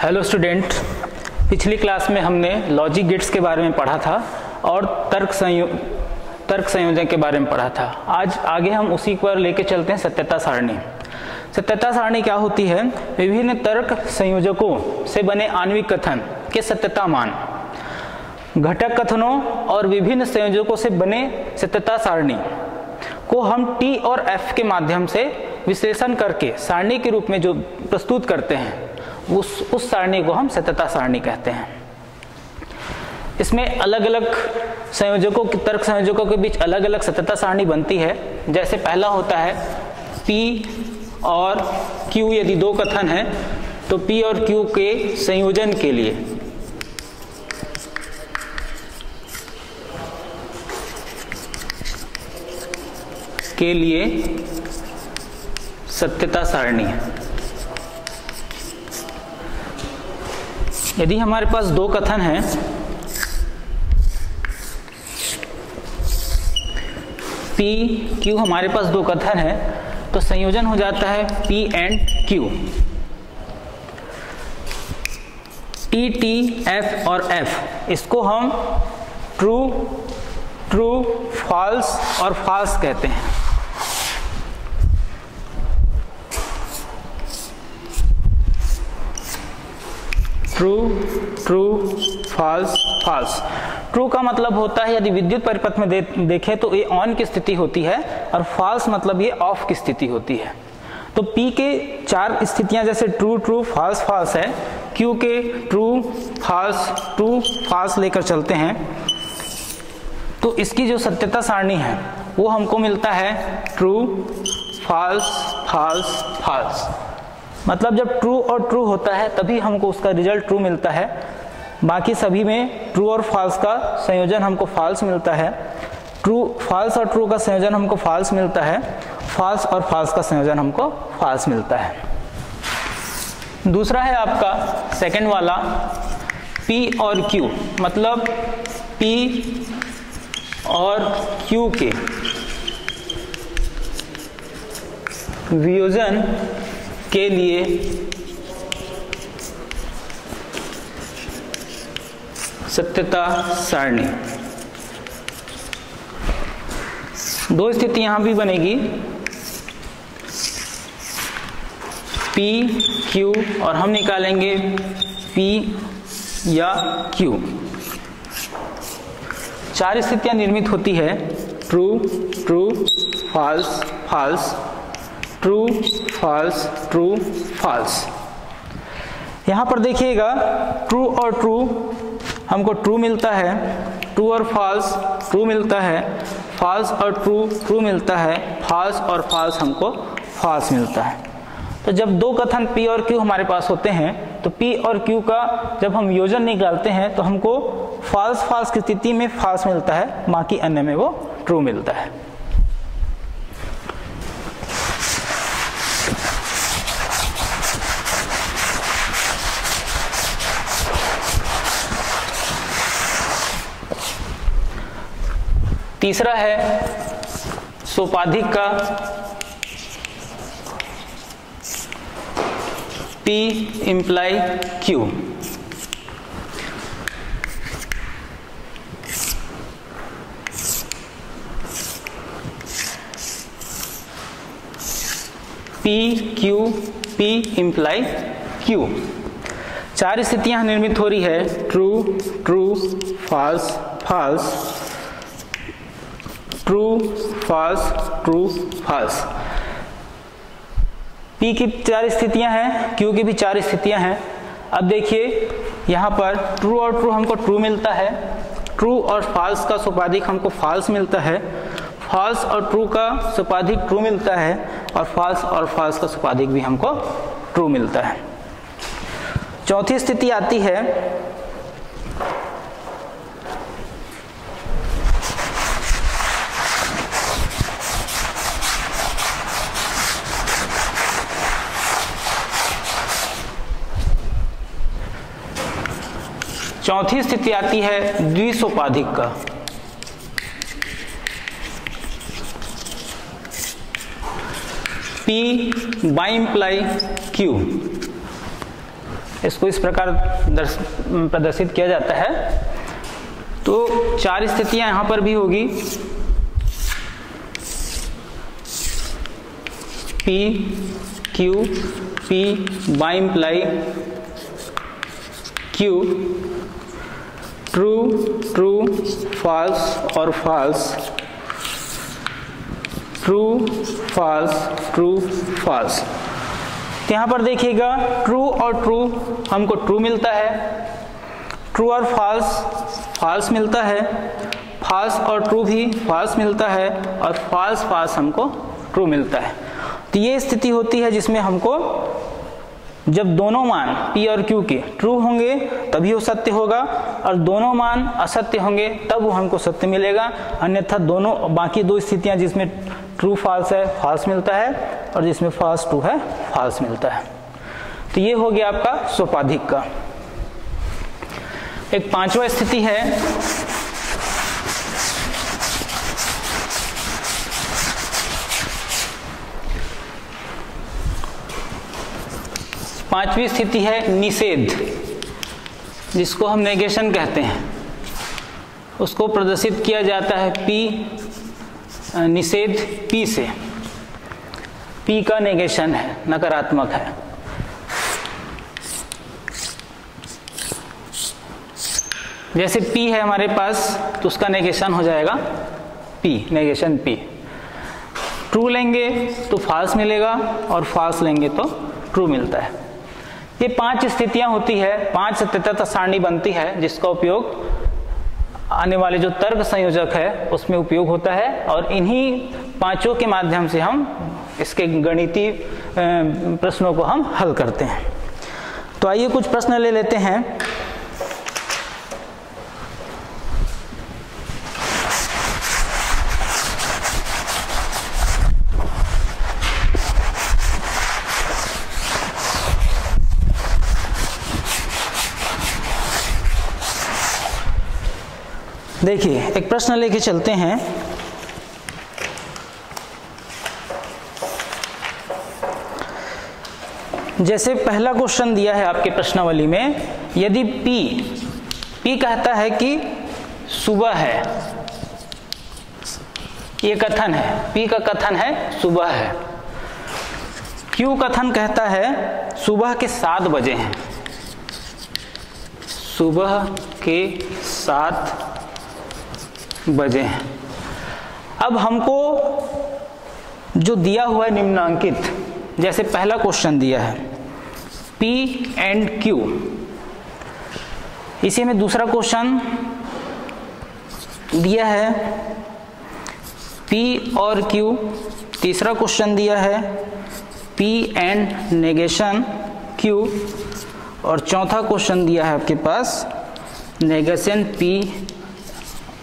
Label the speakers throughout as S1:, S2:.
S1: Hello student, पिछली class में हमने लॉजिक गेट्स के बारे में पढ़ा था और तर्क संयोजन के बारे में पढ़ा था। आज आगे हम उसी पर लेके चलते हैं सत्यता सारणी। सत्यता सारणी क्या होती है? विभिन्न तर्क संयोजकों से बने आणविक कथन के सत्यता मान, घटक कथनों और विभिन्न संयोजकों से बने सत्यता सारणी को हम टी और एफ के माध्यम से विश्लेषण करके सारणी के रूप में जो प्रस्तुत करते हैं उस सारणी को हम सत्यता सारणी कहते हैं। इसमें अलग अलग संयोजकों की तर्क संयोजकों के बीच अलग अलग सत्यता सारणी बनती है। जैसे पहला होता है P और Q, यदि दो कथन हैं तो P और Q के संयोजन के लिए सत्यता सारणी है। यदि हमारे पास दो कथन हैं P Q, हमारे पास दो कथन है तो संयोजन हो जाता है P and Q। T T F और F, इसको हम ट्रू ट्रू फॉल्स और फॉल्स कहते हैं। True true false false. True का मतलब होता है यदि विद्युत परिपथ में देखें तो ये ऑन की स्थिति होती है और फॉल्स मतलब ये ऑफ की स्थिति होती है। तो P के चार स्थितियां जैसे ट्रू ट्रू फॉल्स फॉल्स है, Q के ट्रू फॉल्स लेकर चलते हैं तो इसकी जो सत्यता सारणी है वो हमको मिलता है ट्रू फॉल्स फॉल्स फॉल्स। मतलब जब ट्रू और ट्रू होता है तभी हमको उसका रिजल्ट ट्रू मिलता है, बाकी सभी में ट्रू और फॉल्स का संयोजन हमको फॉल्स मिलता है। फॉल्स और ट्रू का संयोजन हमको फॉल्स मिलता है, फॉल्स और फॉल्स का संयोजन हमको फॉल्स मिलता है। दूसरा है आपका सेकंड वाला P और Q, मतलब P और Q के वियोजन के लिए सत्यता सारणी। दो स्थिति यहां भी बनेगी P Q और हम निकालेंगे P या Q। चार स्थितियां निर्मित होती है true true false false, true false true false. यहां पर देखिएगा ट्रू और ट्रू हमको ट्रू मिलता है, ट्रू और फॉल्स ट्रू मिलता है, फॉल्स और ट्रू ट्रू मिलता है, फॉल्स और फॉल्स हमको फॉल्स मिलता है। तो जब दो कथन P और Q हमारे पास होते हैं तो P और Q का जब हम योजन निकालते हैं तो हमको फॉल्स फॉल्स की स्थिति में फॉल्स मिलता है, बाकी अन्य में वो ट्रू मिलता है। तीसरा है सोपाधिक का P imply Q। P imply Q। चार स्थितियां निर्मित हो रही है true true false false, true false true false. P की चार स्थितियां हैं, Q की भी चार स्थितियां हैं। अब देखिए यहाँ पर ट्रू और ट्रू हमको ट्रू मिलता है, ट्रू और फॉल्स का सोपाधिक हमको फॉल्स मिलता है, फॉल्स और ट्रू का सोपाधिक ट्रू मिलता है और फॉल्स और फॉल्स का सोपाधिक भी हमको ट्रू मिलता है। चौथी स्थिति आती है द्विसोपाधिक का। P by imply Q। इसको इस प्रकार प्रदर्शित किया जाता है। तो 4 स्थितियां यहाँ पर भी होगी, P, Q, P by imply Q, true true false और false, true false true false. तो यहाँ पर देखिएगा ट्रू और ट्रू हमको ट्रू मिलता है, ट्रू और फॉल्स फॉल्स मिलता है, फॉल्स और ट्रू भी फॉल्स मिलता है, और फॉल्स फॉल्स हमको ट्रू मिलता है। तो ये स्थिति होती है जिसमें हमको जब दोनों मान P और Q के ट्रू होंगे तभी वो सत्य होगा, और दोनों मान असत्य होंगे तब वो हमको सत्य मिलेगा। अन्यथा दोनों बाकी 2 स्थितियां जिसमें ट्रू फॉल्स है फॉल्स मिलता है, और जिसमें फॉल्स ट्रू है फॉल्स मिलता है। तो ये हो गया आपका सोपाधिक का। एक 5वां स्थिति है पांचवी स्थिति है निषेध, जिसको हम नेगेशन कहते हैं। उसको प्रदर्शित किया जाता है P, निषेध P से। P का नेगेशन है, नकारात्मक है। जैसे P है हमारे पास तो उसका नेगेशन हो जाएगा P, नेगेशन P। ट्रू लेंगे तो फॉल्स मिलेगा, और फॉल्स लेंगे तो ट्रू मिलता है। ये 5 स्थितियां होती है, 5 सत्यता सारणी बनती है, जिसका उपयोग आने वाले जो तर्क संयोजक है उसमें उपयोग होता है, और इन्हीं 5 के माध्यम से हम इसके गणितीय प्रश्नों को हम हल करते हैं। तो आइए कुछ प्रश्न ले लेते हैं। देखिए एक प्रश्न लेके चलते हैं। जैसे पहला क्वेश्चन दिया है आपके प्रश्नावली में, यदि P कहता है कि सुबह है, ये कथन है, P का कथन है सुबह है। Q कथन कहता है सुबह के 7 बजे हैं, सुबह के 7 बजे हैं। अब हमको जो दिया हुआ है निम्नांकित, जैसे पहला क्वेश्चन दिया है P एंड Q, इसी में दूसरा क्वेश्चन दिया है P और Q, तीसरा क्वेश्चन दिया है P एंड नेगेशन Q, और चौथा क्वेश्चन दिया है आपके पास नेगेशन P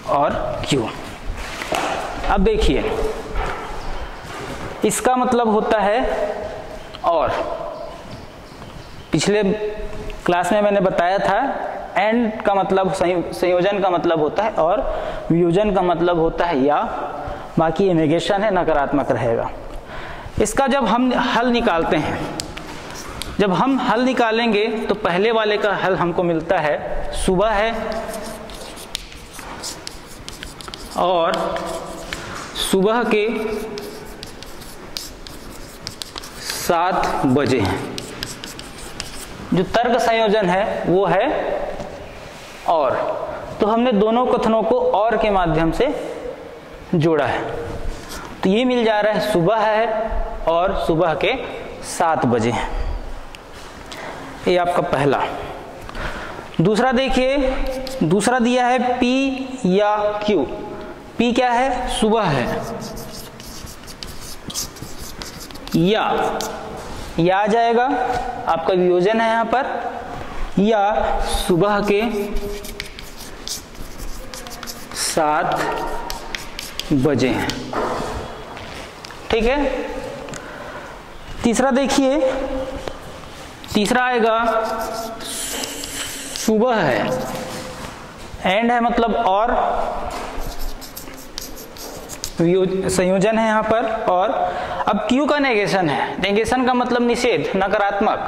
S1: और Q। अब देखिए इसका मतलब होता है, और पिछले क्लास में मैंने बताया था एंड का मतलब संयोजन का मतलब होता है, और वियोजन का मतलब होता है या, बाकी ये नेगेशन है, नकारात्मक रहेगा। इसका जब हम हल निकालते हैं, जब हम हल निकालेंगे तो पहले वाले का हल हमको मिलता है सुबह है और सुबह के 7 बजे हैं। जो तर्क संयोजन है वो है और, तो हमने दोनों कथनों को और के माध्यम से जोड़ा है, तो ये मिल जा रहा है सुबह है और सुबह के 7 बजे हैं। ये आपका पहला। दूसरा देखिए, दूसरा दिया है P या Q। P क्या है? सुबह है, या आ जाएगा, आपका वियोजन है यहां पर, या सुबह के 7 बजे हैं। ठीक है। तीसरा देखिए, तीसरा आएगा सुबह है, एंड है मतलब और, संयोजन है यहां पर, और अब Q का नेगेशन है, नेगेशन का मतलब निषेध, नकारात्मक,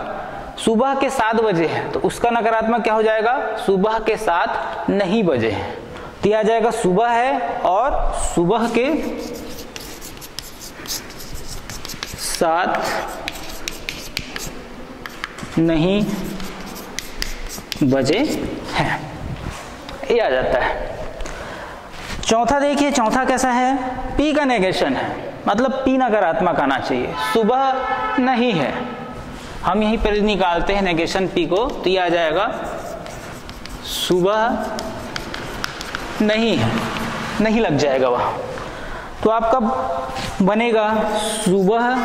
S1: सुबह के 7 बजे है तो उसका नकारात्मक क्या हो जाएगा, सुबह के 7 नहीं बजे हैं। तो यह आ जाएगा सुबह है और सुबह के 7 नहीं बजे हैं, ये आ जाता है। चौथा देखिए, चौथा कैसा है, P का नेगेशन है, मतलब P नकारात्मक आना चाहिए, सुबह नहीं है, हम यहीं पर निकालते हैं नेगेशन P को, तो ये आ जाएगा सुबह नहीं है, नहीं लग जाएगा वहां। तो आपका बनेगा सुबह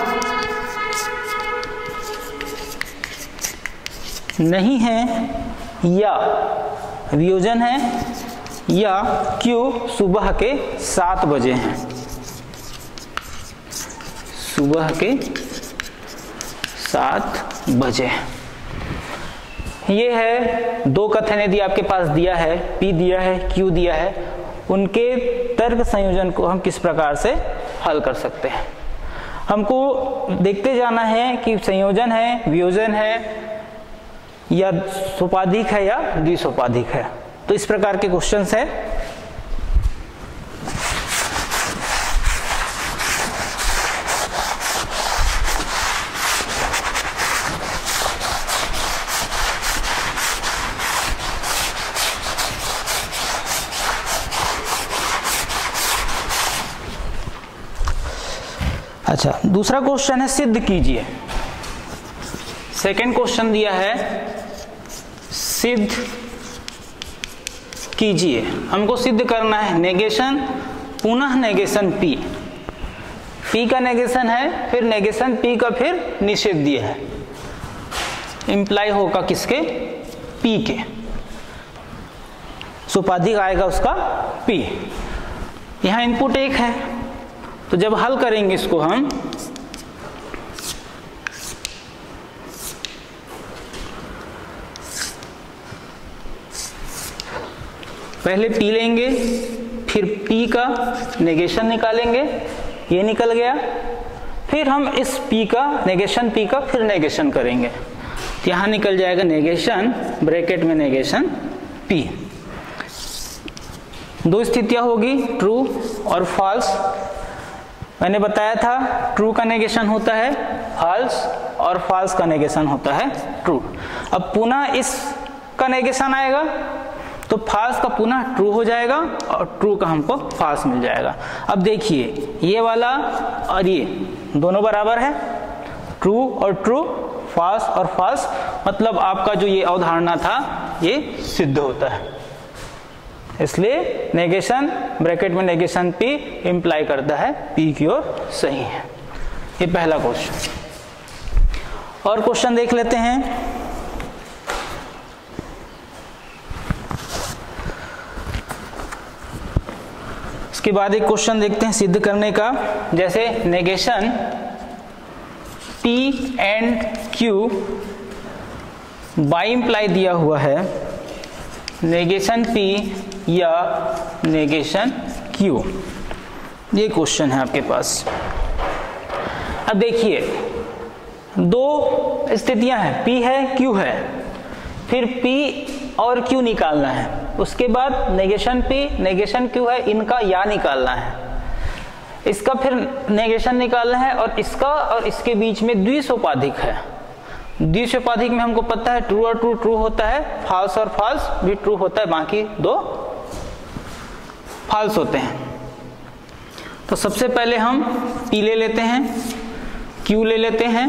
S1: नहीं है या वियोजन है या Q सुबह के 7 बजे हैं, सुबह के 7 बजे। ये है 2 कथन यदि आपके पास दिया है, P दिया है, Q दिया है, उनके तर्क संयोजन को हम किस प्रकार से हल कर सकते हैं। हमको देखते जाना है कि संयोजन है, वियोजन है या सोपाधिक है या द्विसोपाधिक है। तो इस प्रकार के क्वेश्चंस है। अच्छा, दूसरा क्वेश्चन है सिद्ध कीजिए। सेकंड क्वेश्चन दिया है सिद्ध कीजिए। हमको सिद्ध करना है नेगेशन पुनः नेगेशन P, P का नेगेशन है, फिर नेगेशन P का फिर निषेध दिया है, इंप्लाई होगा किसके, P के, सोपाधिक आएगा उसका P। यहां इनपुट 1 है, तो जब हल करेंगे इसको हम पहले P लेंगे, फिर P का नेगेशन निकालेंगे, ये निकल गया, फिर हम इस P का नेगेशन P का फिर नेगेशन करेंगे, तो यहां निकल जाएगा नेगेशन ब्रैकेट में नेगेशन P। 2 स्थितियां होगी, ट्रू और फॉल्स। मैंने बताया था ट्रू का नेगेशन होता है फॉल्स और फॉल्स का नेगेशन होता है ट्रू। अब पुनः इस का नेगेशन आएगा तो फॉल्स का पुनः ट्रू हो जाएगा और ट्रू का हमको फॉल्स मिल जाएगा। अब देखिए ये वाला और ये दोनों बराबर है, ट्रू और ट्रू, फॉल्स और फॉल्स, मतलब आपका जो ये अवधारणा था ये सिद्ध होता है। इसलिए नेगेशन ब्रैकेट में नेगेशन P इंप्लाई करता है P की ओर सही है। ये पहला क्वेश्चन। और क्वेश्चन देख लेते हैं। इसके बाद एक क्वेश्चन देखते हैं सिद्ध करने का। जैसे negation P and Q by imply दिया हुआ है, नेगेशन P या नेगेशन Q, ये क्वेश्चन है आपके पास। अब देखिए 2 स्थितियां हैं, P है Q है, फिर P और Q निकालना है, उसके बाद नेगेशन P नेगेशन Q है, इनका या निकालना है, इसका फिर नेगेशन निकालना है, और इसका और इसके बीच में द्विसोपाधिक है। द्विसोपाधिक में हमको पता है ट्रू और ट्रू ट्रू होता है, फॉल्स और फॉल्स भी ट्रू होता है, बाकी 2 फॉल्स होते हैं। तो सबसे पहले हम P ले लेते हैं, Q ले लेते हैं,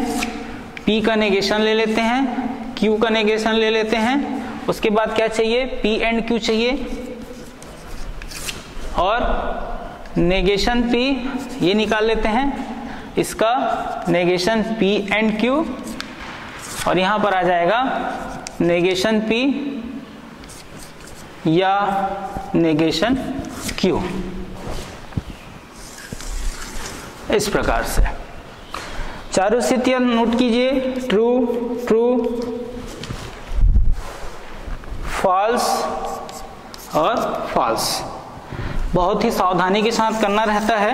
S1: P का नेगेशन ले लेते हैं, Q का नेगेशन ले लेते हैं। उसके बाद क्या चाहिए, P एंड Q चाहिए, और नेगेशन P ये निकाल लेते हैं, इसका नेगेशन P एंड Q, और यहां पर आ जाएगा नेगेशन P या नेगेशन Q। इस प्रकार से चारों स्थितियां नोट कीजिए, ट्रू ट्रू फॉल्स और फॉल्स। बहुत ही सावधानी के साथ करना रहता है।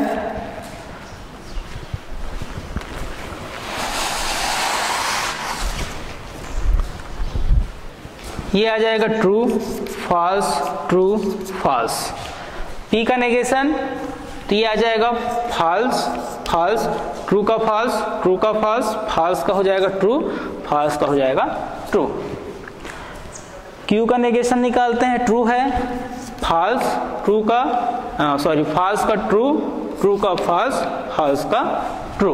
S1: ये आ जाएगा true false true false. P का नेगेशन तो ये आ जाएगा फॉल्स फॉल्स, ट्रू का फॉल्स ट्रू का फॉल्स, फॉल्स का हो जाएगा ट्रू फॉल्स का हो जाएगा ट्रू। क्यू का नेगेशन निकालते हैं, ट्रू है फॉल्स, ट्रू का फॉल्स का ट्रू, ट्रू का फॉल्स, फॉल्स का ट्रू।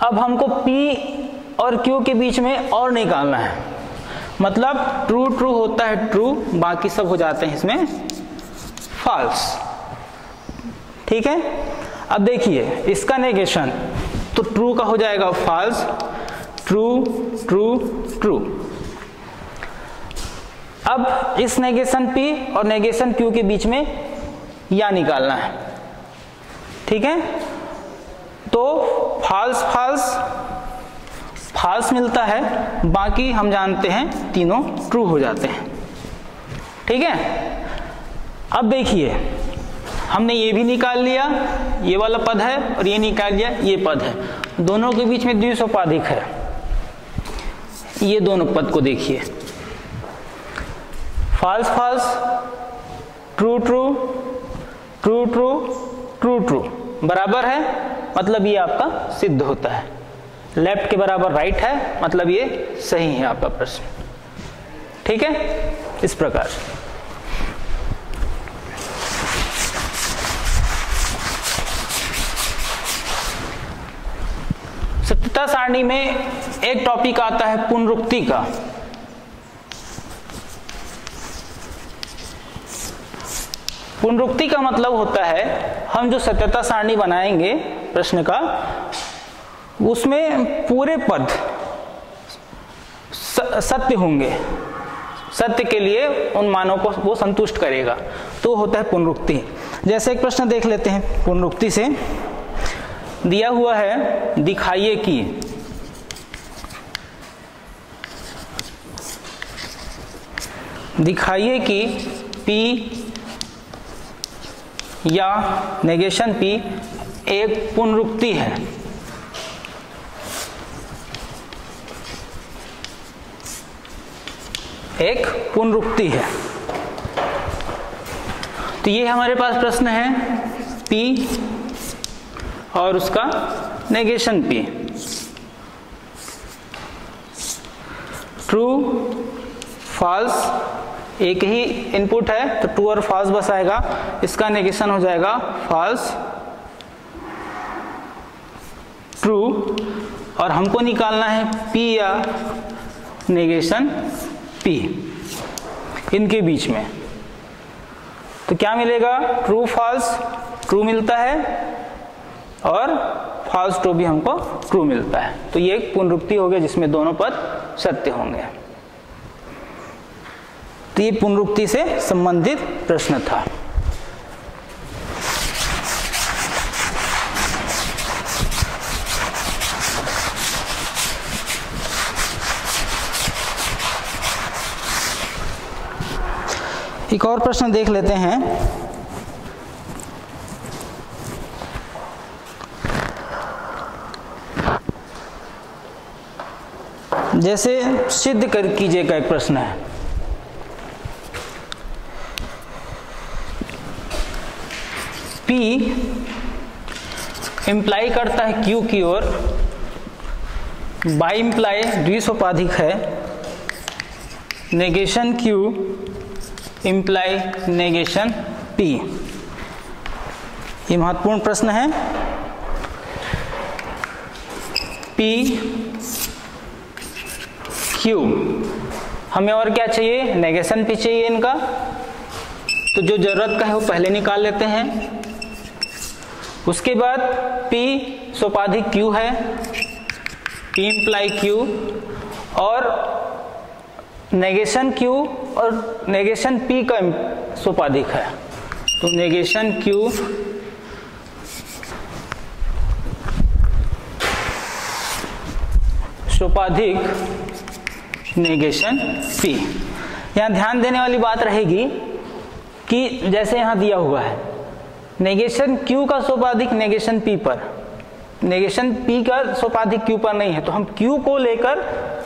S1: अब हमको P और Q के बीच में और निकालना है, मतलब ट्रू ट्रू होता है ट्रू, बाकी सब हो जाते हैं इसमें फॉल्स। ठीक है, अब देखिए इसका नेगेशन तो ट्रू का हो जाएगा फॉल्स, ट्रू ट्रू ट्रू। अब इस नेगेशन P और नेगेशन Q के बीच में या निकालना है। ठीक है, तो फॉल्स फॉल्स फॉल्स मिलता है, बाकी हम जानते हैं तीनों ट्रू हो जाते हैं। ठीक है, अब देखिए हमने ये भी निकाल लिया, ये वाला पद है, और ये निकाल लिया ये पद है, दोनों के बीच में द्विसोपाधिक है। ये दोनों पद को देखिए, false false true true true true true true बराबर है, मतलब ये आपका सिद्ध होता है। लेफ्ट के बराबर राइट है, मतलब ये सही है आपका प्रश्न। ठीक है, इस प्रकार सत्यता सारणी में एक टॉपिक आता है पुनरुक्ति का। पुनरुक्ति का मतलब होता है हम जो सत्यता सारणी बनाएंगे प्रश्न का, उसमें पूरे पद सत्य होंगे, सत्य के लिए उन मानों को वो संतुष्ट करेगा, तो होता है पुनरुक्ति। जैसे एक प्रश्न देख लेते हैं पुनरुक्ति से, दिया हुआ है दिखाइए कि P या नेगेशन P एक पुनरुक्ति है। एक पुनरुक्ति है, तो ये हमारे पास प्रश्न है P और उसका नेगेशन P। ट्रू फॉल्स एक ही इनपुट है, तो ट्रू और फॉल्स बस आएगा, इसका नेगेशन हो जाएगा फॉल्स ट्रू, और हमको निकालना है P या नेगेशन P इनके बीच में। तो क्या मिलेगा, ट्रू फॉल्स ट्रू मिलता है और फॉल्स ट्रू भी हमको ट्रू मिलता है, तो ये एक पुनरुक्ति हो गया जिसमें दोनों पद सत्य होंगे। तो ये पुनरुक्ति से संबंधित प्रश्न था। एक और प्रश्न देख लेते हैं। जैसे सिद्ध कर कीजिए का एक प्रश्न है। P इंप्लाई करता है Q की ओर, बाई इंप्लाई द्विसोपाधिक है, negation Q imply negation P। ये महत्वपूर्ण प्रश्न है। P Q, हमें और क्या चाहिए, नेगेशन P चाहिए इनका, तो जो जरूरत का है वो पहले निकाल लेते हैं। उसके बाद P सोपाधिक Q है, P इंप्लाई Q, और नेगेशन Q और नेगेशन P का सोपाधिक है, तो नेगेशन Q सोपाधिक नेगेशन P। यहाँ ध्यान देने वाली बात रहेगी कि जैसे यहाँ दिया हुआ है नेगेशन Q का सोपाधिक नेगेशन P पर, नेगेशन P का सोपाधिक Q पर नहीं है, तो हम Q को लेकर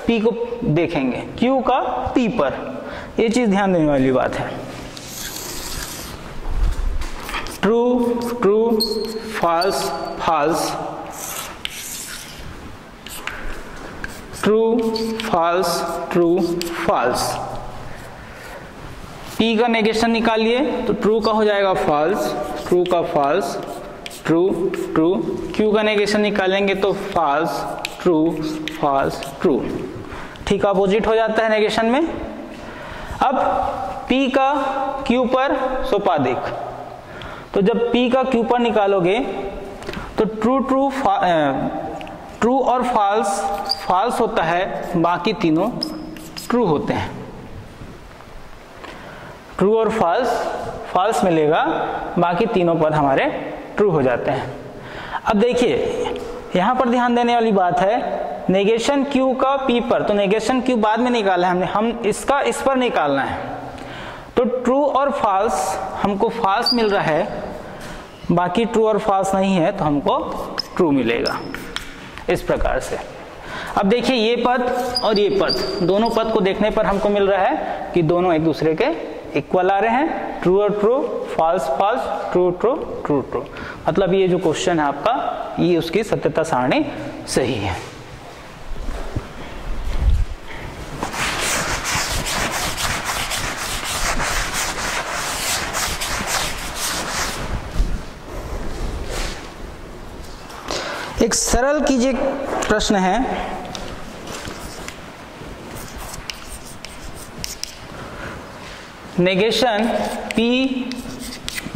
S1: P को देखेंगे, Q का P पर। ये चीज ध्यान देने वाली बात है। True true false false, true false true false. P का नेगेशन निकालिए तो ट्रू का हो जाएगा फॉल्स, ट्रू का फॉल्स, ट्रू ट्रू। Q का नेगेशन निकालेंगे तो फॉल्स ट्रू फॉल्स ट्रू। ठीक अपोजिट हो जाता है नेगेशन में। अब P का Q पर सोपाधिक, तो जब P का Q पर निकालोगे तो ट्रू ट्रू ट्रू और फॉल्स फॉल्स होता है, बाकी तीनों ट्रू होते हैं। ट्रू और फॉल्स फॉल्स मिलेगा, बाकी तीनों पद हमारे ट्रू हो जाते हैं। अब देखिए यहां पर ध्यान देने वाली बात है, नेगेशन Q का P पर, तो नेगेशन Q बाद में निकाला है हमने, हम इसका इस पर निकालना है। तो ट्रू और फॉल्स हमको फॉल्स मिल रहा है, बाकी ट्रू और फॉल्स नहीं है तो हमको ट्रू मिलेगा, इस प्रकार से। अब देखिए ये पद और ये पद, दोनों पद को देखने पर हमको मिल रहा है कि दोनों एक दूसरे के इक्वल आ रहे हैं, ट्रू और true, false false, true true true true. मतलब ये जो क्वेश्चन है आपका, ये उसकी सत्यता सारणी सही है। एक सरल कीजिए प्रश्न है, नेगेशन P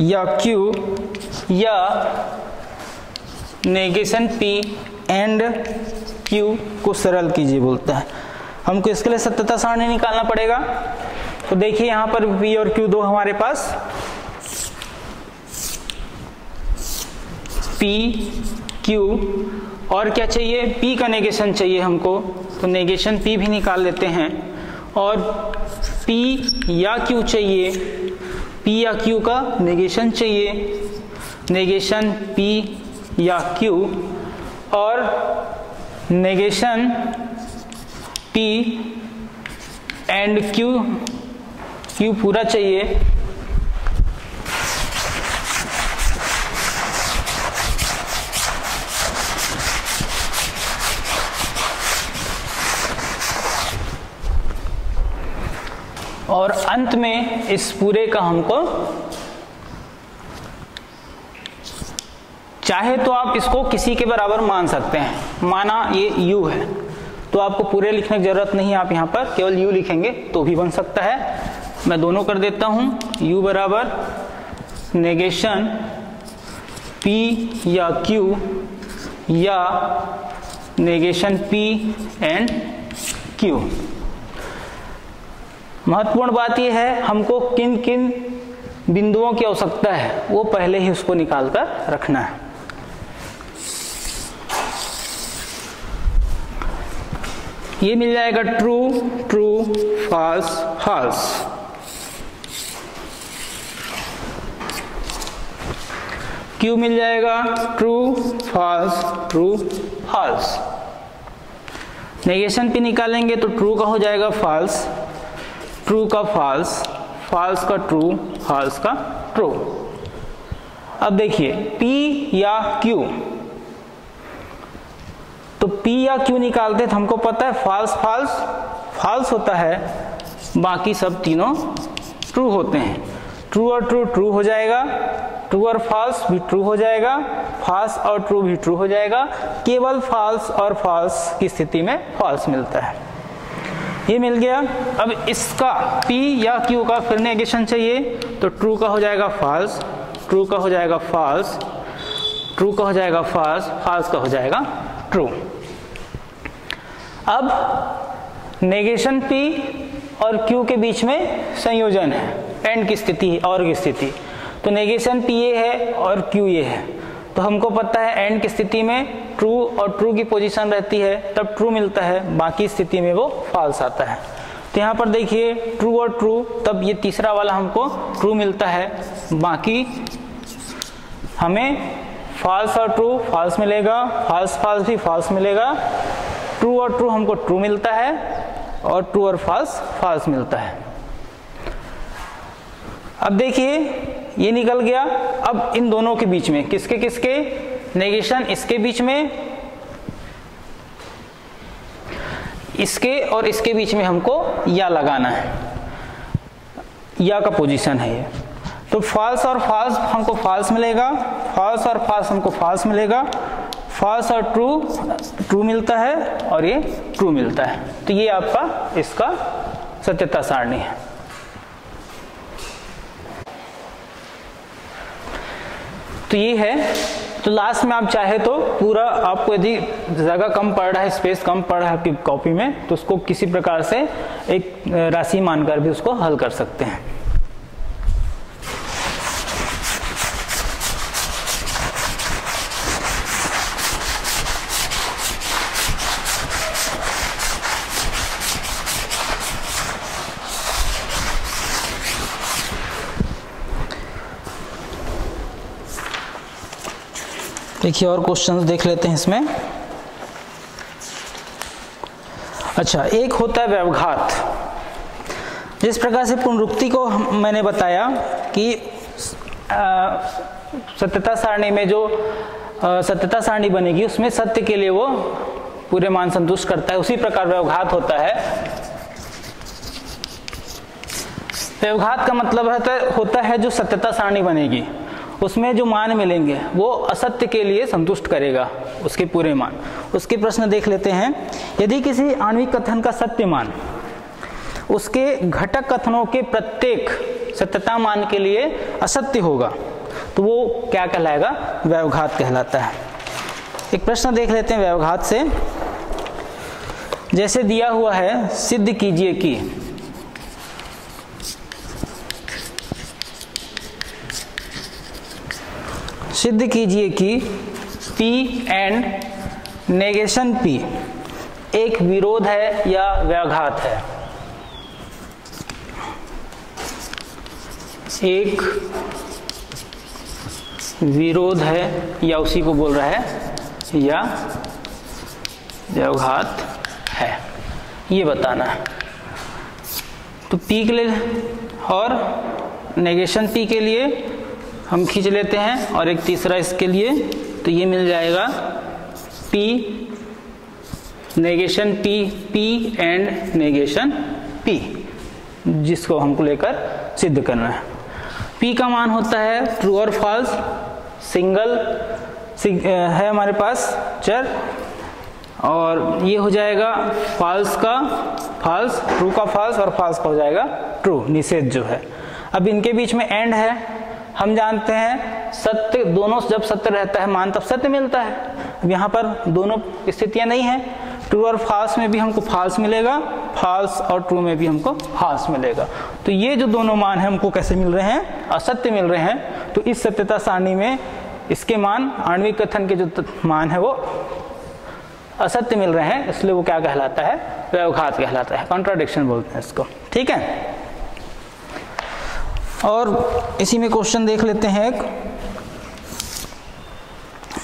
S1: या Q या नेगेशन P एंड Q को सरल कीजिए बोलता है। हमको इसके लिए सत्यता सारणी निकालना पड़ेगा। तो देखिए यहां पर P और Q दो हमारे पास, P Q और क्या चाहिए, P का नेगेशन चाहिए हमको, तो नेगेशन P भी निकाल लेते हैं। और P या Q चाहिए, P या Q का नेगेशन चाहिए, नेगेशन P या Q, और नेगेशन P एंड Q पूरा चाहिए। और अंत में इस पूरे का हमको, चाहे तो आप इसको किसी के बराबर मान सकते हैं, माना ये U है तो आपको पूरे लिखने की जरूरत नहीं है, आप यहाँ पर केवल U लिखेंगे तो भी बन सकता है। मैं दोनों कर देता हूँ, U बराबर नेगेशन P या Q या नेगेशन P एंड Q। महत्वपूर्ण बात यह है, हमको किन किन बिंदुओं की आवश्यकता है वो पहले ही उसको निकाल कर रखना है। ये मिल जाएगा true true false false, Q मिल जाएगा true false true false. Negation P निकालेंगे तो ट्रू का हो जाएगा फॉल्स, ट्रू का फॉल्स, फॉल्स का ट्रू, फॉल्स का ट्रू। अब देखिए P या Q, तो P या Q निकालते तो हमको पता है फॉल्स फॉल्स फॉल्स होता है, बाकी सब तीनों ट्रू होते हैं। ट्रू और ट्रू ट्रू हो जाएगा, ट्रू और फॉल्स भी ट्रू हो जाएगा, फॉल्स और ट्रू भी ट्रू हो जाएगा, केवल फॉल्स और फॉल्स की स्थिति में फॉल्स मिलता है। ये मिल गया। अब इसका P या Q का फिर नेगेशन चाहिए, तो ट्रू का हो जाएगा फॉल्स, ट्रू का हो जाएगा फॉल्स, ट्रू का हो जाएगा फॉल्स, फॉल्स का हो जाएगा ट्रू। अब नेगेशन P और Q के बीच में संयोजन है, एंड की स्थिति और की स्थिति, तो नेगेशन P ये है और Q ये है, तो हमको पता है एंड की स्थिति में ट्रू और ट्रू की पोजीशन रहती है तब ट्रू मिलता है, बाकी स्थिति में वो फॉल्स आता है। तो यहाँ पर देखिए ट्रू और ट्रू, तब ये तीसरा वाला हमको ट्रू मिलता है, बाकी हमें फॉल्स और ट्रू फॉल्स मिलेगा, फॉल्स फॉल्स भी फॉल्स मिलेगा, ट्रू और ट्रू हमको ट्रू मिलता है और ट्रू और फॉल्स फॉल्स मिलता है। अब देखिए ये निकल गया। अब इन दोनों के बीच में किसके किसके नेगेशन, इसके बीच में, इसके और इसके बीच में हमको या लगाना है, या का पोजीशन है ये। तो फॉल्स और फॉल्स हमको फॉल्स मिलेगा, फॉल्स और फॉल्स हमको फॉल्स मिलेगा, फॉल्स और ट्रू ट्रू मिलता है और ये ट्रू मिलता है। तो ये आपका इसका सत्यता सारणी है। तो ये है। तो लास्ट में आप चाहे तो पूरा, आपको यदि जगह कम पड़ रहा है, स्पेस कम पड़ रहा है आपकी कॉपी में, तो उसको किसी प्रकार से एक राशि मानकर भी उसको हल कर सकते हैं। देखिए और क्वेश्चंस देख लेते हैं इसमें। अच्छा, एक होता है व्यवघात। जिस प्रकार से पुनरुक्ति को मैंने बताया कि सत्यता सारणी में जो सत्यता सारणी बनेगी उसमें सत्य के लिए वो पूरे मान संतुष्ट करता है, उसी प्रकार व्यवघात होता है। व्यवघात का मतलब होता है जो सत्यता सारणी बनेगी उसमें जो मान मिलेंगे वो असत्य के लिए संतुष्ट करेगा उसके पूरे मान। उसके प्रश्न देख लेते हैं। यदि किसी आणविक कथन का सत्य मान उसके घटक कथनों के प्रत्येक सत्यता मान के लिए असत्य होगा तो वो क्या कहलाएगा? व्यवघात कहलाता है। एक प्रश्न देख लेते हैं व्यवघात से। जैसे दिया हुआ है, सिद्ध कीजिए कि सिद्ध कीजिए कि P एंड नेगेशन P एक विरोध है या व्यवघात है। एक विरोध है या उसी को बोल रहा है या व्यवघात है, ये बताना है। तो P के लिए और नेगेशन P के लिए हम खींच लेते हैं और एक तीसरा इसके लिए, तो ये मिल जाएगा P negation P, P and negation P, जिसको हमको लेकर सिद्ध करना है। P का मान होता है ट्रू और फॉल्स, सिंगल है हमारे पास चर, और ये हो जाएगा फॉल्स का फॉल्स, ट्रू का फॉल्स और फॉल्स का हो जाएगा ट्रू, निषेध जो है। अब इनके बीच में एंड है। हम जानते हैं सत्य, दोनों जब सत्य रहता है मान तब सत्य मिलता है। अब यहाँ पर दोनों स्थितियां नहीं है। ट्रू और फॉल्स में भी हमको फॉल्स मिलेगा, फॉल्स और ट्रू में भी हमको फॉल्स मिलेगा। तो ये जो दोनों मान है हमको कैसे मिल रहे हैं? असत्य मिल रहे हैं। तो इस सत्यता सारणी में इसके मान, आणविक कथन के जो मान है वो असत्य मिल रहे हैं, इसलिए वो क्या कहलाता है? व्यवघात कहलाता है। कॉन्ट्राडिक्शन बोलते हैं इसको। ठीक है। और इसी में क्वेश्चन देख लेते हैं एक।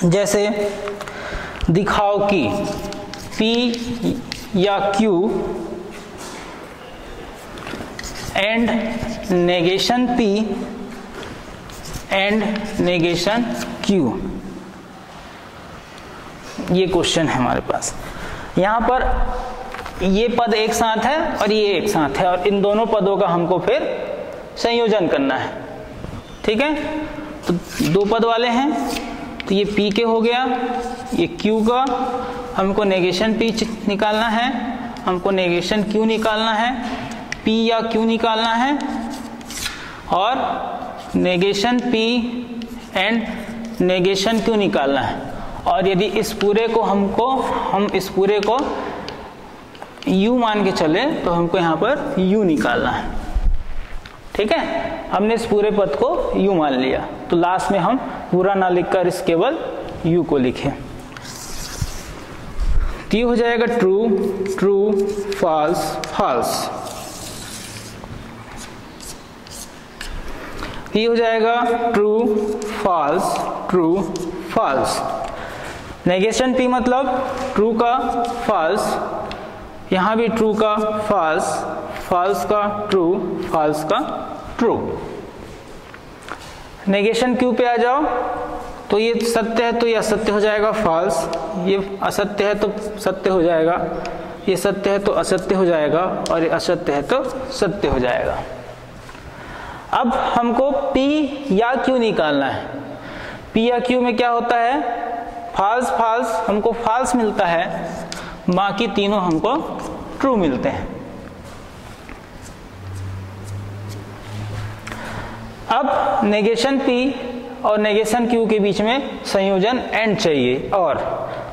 S1: जैसे दिखाओ कि P या Q and negation P and negation Q, ये क्वेश्चन है हमारे पास। यहां पर ये पद एक साथ है और ये एक साथ है, और इन दोनों पदों का हमको फिर संयोजन करना है। ठीक है। तो दो पद वाले हैं, तो ये P के हो गया, ये Q का, हमको नेगेशन P निकालना है, हमको नेगेशन Q निकालना है, P या Q निकालना है, और negation P and negation Q निकालना है। और यदि इस पूरे को हम इस पूरे को U मान के चले तो हमको यहाँ पर U निकालना है। ठीक है। हमने इस पूरे पद को U मान लिया, तो लास्ट में हम पूरा ना लिखकर इस केवल U को लिखें। तो ये हो जाएगा ट्रू ट्रू फॉल्स फॉल्स, ये हो जाएगा true false true false. Negation P मतलब ट्रू का फॉल्स, यहाँ भी ट्रू का फॉल्स, फॉल्स का ट्रू, फॉल्स का ट्रू। नेगेशन क्यू पे आ जाओ, तो ये सत्य है तो ये असत्य हो जाएगा फॉल्स, ये असत्य है तो सत्य हो जाएगा, ये सत्य है तो असत्य हो जाएगा, और ये असत्य है तो सत्य हो जाएगा। अब हमको P या Q निकालना है। P या Q में क्या होता है, फॉल्स फॉल्स हमको फॉल्स मिलता है, बाकी तीनों हमको ट्रू मिलते हैं। अब नेगेशन P और नेगेशन Q के बीच में संयोजन एंड चाहिए, और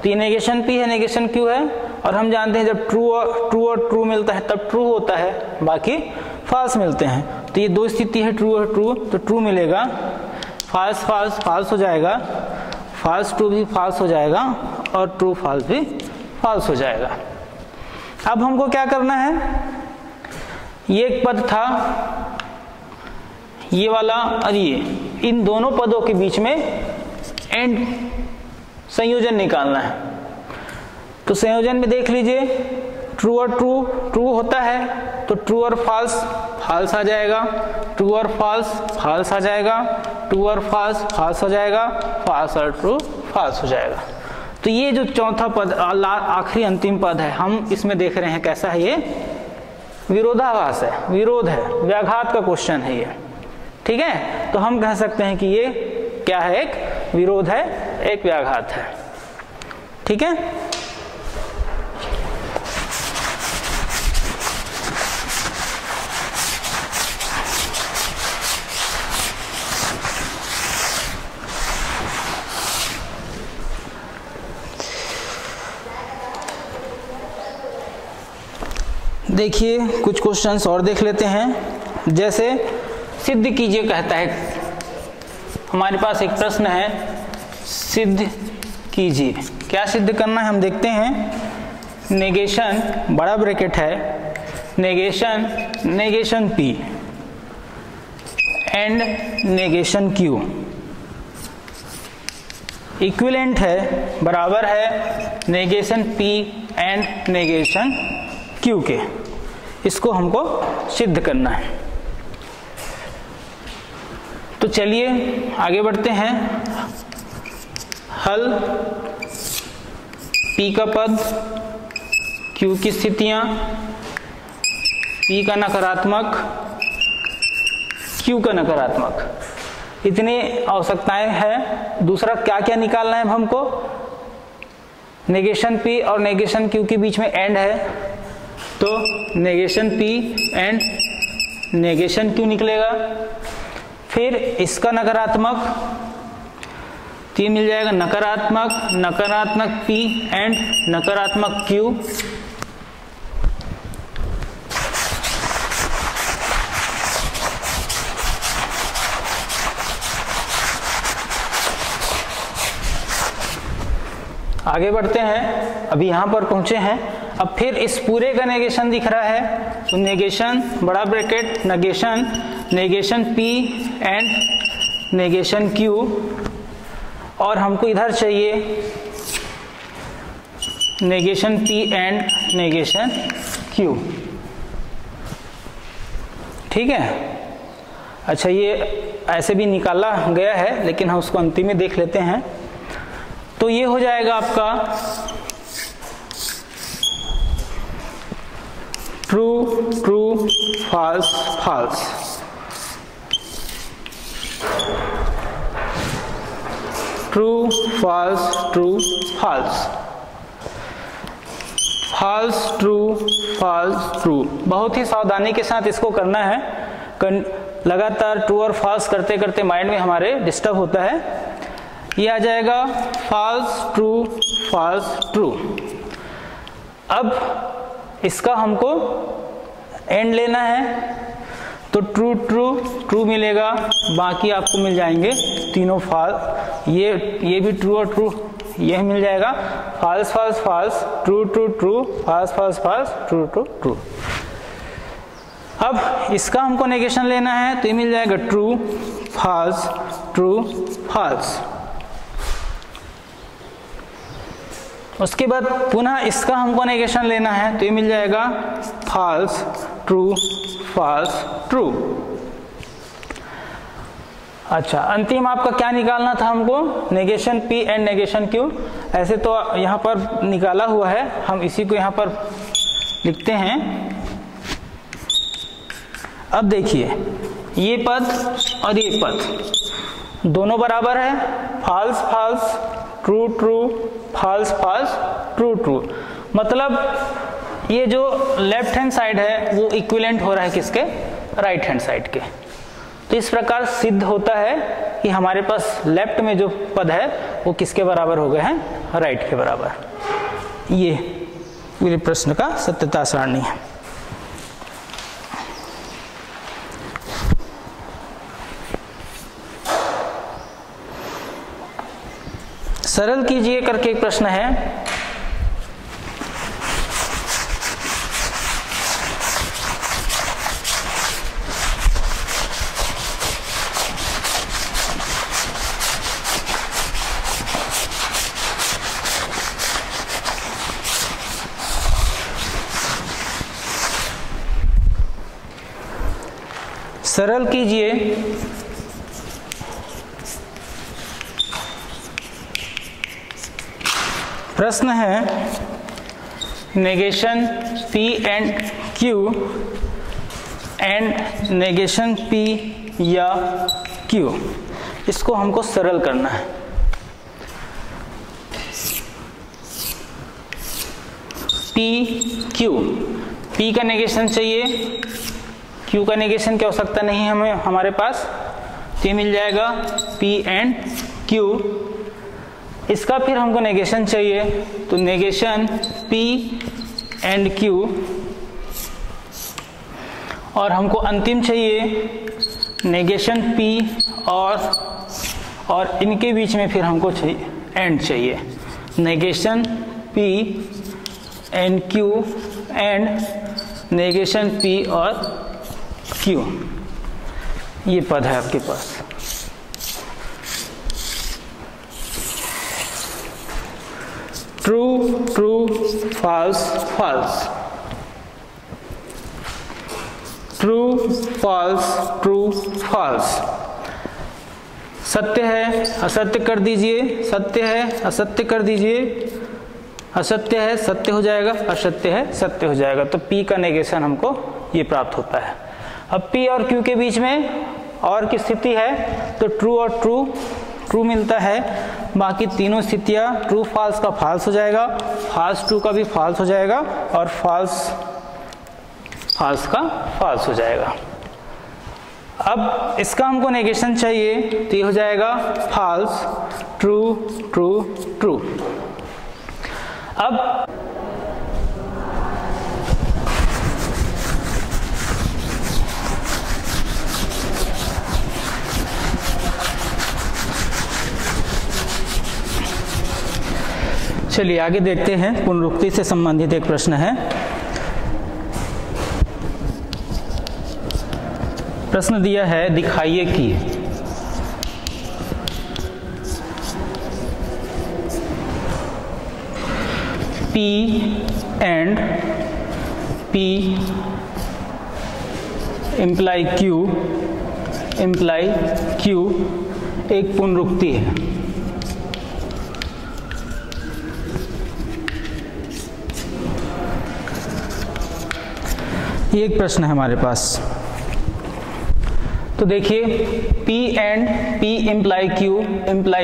S1: तो ये नेगेशन P है, नेगेशन Q है, और हम जानते हैं जब ट्रू और ट्रू मिलता है तब ट्रू होता है, बाकी फॉल्स मिलते हैं। तो ये दो स्थिति है, ट्रू और ट्रू, तो ट्रू मिलेगा, फॉल्स फॉल्स फॉल्स हो जाएगा, फॉल्स ट्रू भी फॉल्स हो जाएगा, और ट्रू फॉल्स भी फॉल्स हो जाएगा। अब हमको क्या करना है, ये एक पद था, ये वाला और ये, इन दोनों पदों के बीच में एंड संयोजन निकालना है। तो संयोजन में देख लीजिए, ट्रू और ट्रू ट्रू होता है तो ट्रू और फॉल्स फॉल्स आ जाएगा, ट्रू और फॉल्स फॉल्स आ जाएगा, ट्रू और फॉल्स फॉल्स हो जाएगा, फॉल्स और ट्रू फॉल्स हो जाएगा। तो ये जो चौथा पद आखिरी अंतिम पद है, हम इसमें देख रहे हैं कैसा है, ये विरोधाभास है, विरोध है, व्याघात का क्वेश्चन है ये, ठीक है। तो हम कह सकते हैं कि ये क्या है, एक विरोध है, एक व्याघात है, ठीक है। देखिए कुछ क्वेश्चंस और देख लेते हैं। जैसे सिद्ध कीजिए कहता है, हमारे पास एक प्रश्न है, सिद्ध कीजिए, क्या सिद्ध करना है हम देखते हैं। नेगेशन बड़ा ब्रैकेट है, negation P and negation Q equivalent है, बराबर है negation P and negation Q के। इसको हमको सिद्ध करना है। तो चलिए आगे बढ़ते हैं। हल, P का पद, Q की स्थितियां, P का नकारात्मक, Q का नकारात्मक, इतनी आवश्यकताएं हैं। दूसरा क्या क्या निकालना है हमको, नेगेशन P और नेगेशन Q के बीच में एंड है, तो negation P and negation Q निकलेगा। फिर इसका नकारात्मक, तो ये मिल जाएगा नकारात्मक P एंड नकारात्मक Q। आगे बढ़ते हैं, अभी यहां पर पहुंचे हैं। अब फिर इस पूरे का नेगेशन दिख रहा है, तो नेगेशन बड़ा bracket negation P and negation Q, और हमको इधर चाहिए negation P and negation Q, ठीक है। अच्छा, ये ऐसे भी निकाला गया है, लेकिन हम उसको अंतिम में देख लेते हैं। तो ये हो जाएगा आपका true false false, true false true false, false true false true. बहुत ही सावधानी के साथ इसको करना है, लगातार ट्रू और फॉल्स करते करते माइंड में हमारे डिस्टर्ब होता है। ये आ जाएगा फॉल्स ट्रू। अब इसका हमको एंड लेना है, तो ट्रू मिलेगा, बाकी आपको मिल जाएंगे तीनों फॉल्स। ये भी ट्रू और ट्रू, ये मिल जाएगा फॉल्स ट्रू फॉल्स ट्रू। अब इसका हमको नेगेशन लेना है, तो ये मिल जाएगा ट्रू फॉल्स उसके बाद पुनः इसका हमको नेगेशन लेना है, तो ये मिल जाएगा फॉल्स ट्रू फॉल्स ट्रू। अच्छा, अंतिम आपका क्या निकालना था हमको? Negation P and negation Q। ऐसे तो यहाँ पर निकाला हुआ है, हम इसी को यहाँ पर लिखते हैं। अब देखिए, ये पद और ये पद दोनों बराबर है, false false true true false false true true. मतलब ये जो लेफ्ट हैंड साइड है वो इक्विवेलेंट हो रहा है किसके? राइट हैंड साइड के। तो इस प्रकार सिद्ध होता है कि हमारे पास लेफ्ट में जो पद है वो किसके बराबर हो गए हैं? राइट के बराबर। ये मेरे प्रश्न का सत्यता सारणी है। सरल कीजिए करके एक प्रश्न है। सरल कीजिए। प्रश्न है negation P and Q and negation P या Q, इसको हमको सरल करना है। P Q, P का नेगेशन चाहिए, Q का नेगेशन की आवश्यकता नहीं है हमें हमारे पास, तो ये मिल जाएगा P एंड Q। इसका फिर हमको नेगेशन चाहिए, तो नेगेशन P एंड Q, और हमको अंतिम चाहिए नेगेशन P और इनके बीच में फिर हमको चाहिए एंड चाहिए, negation P and Q and negation P और Q। ये पद है आपके पास। True true false false, true false true false. सत्य है असत्य कर दीजिए, सत्य है असत्य कर दीजिए, असत्य है सत्य हो जाएगा, असत्य है सत्य हो जाएगा। तो P का नेगेशन हमको ये प्राप्त होता है। अब P और Q के बीच में और की स्थिति है तो ट्रू और ट्रू ट्रू मिलता है, बाकी तीनों स्थितियां ट्रू फॉल्स का फॉल्स हो जाएगा, फॉल्स ट्रू का भी फॉल्स हो जाएगा और फॉल्स फॉल्स का फॉल्स हो जाएगा। अब इसका हमको नेगेशन चाहिए, तो ये हो जाएगा फॉल्स ट्रू ट्रू ट्रू। अब चलिए आगे देखते हैं। पुनरुक्ति से संबंधित एक प्रश्न है। प्रश्न दिया है, दिखाइए कि P and P imply Q एक पुनरुक्ति है। ये एक प्रश्न है हमारे पास। तो देखिए P and P imply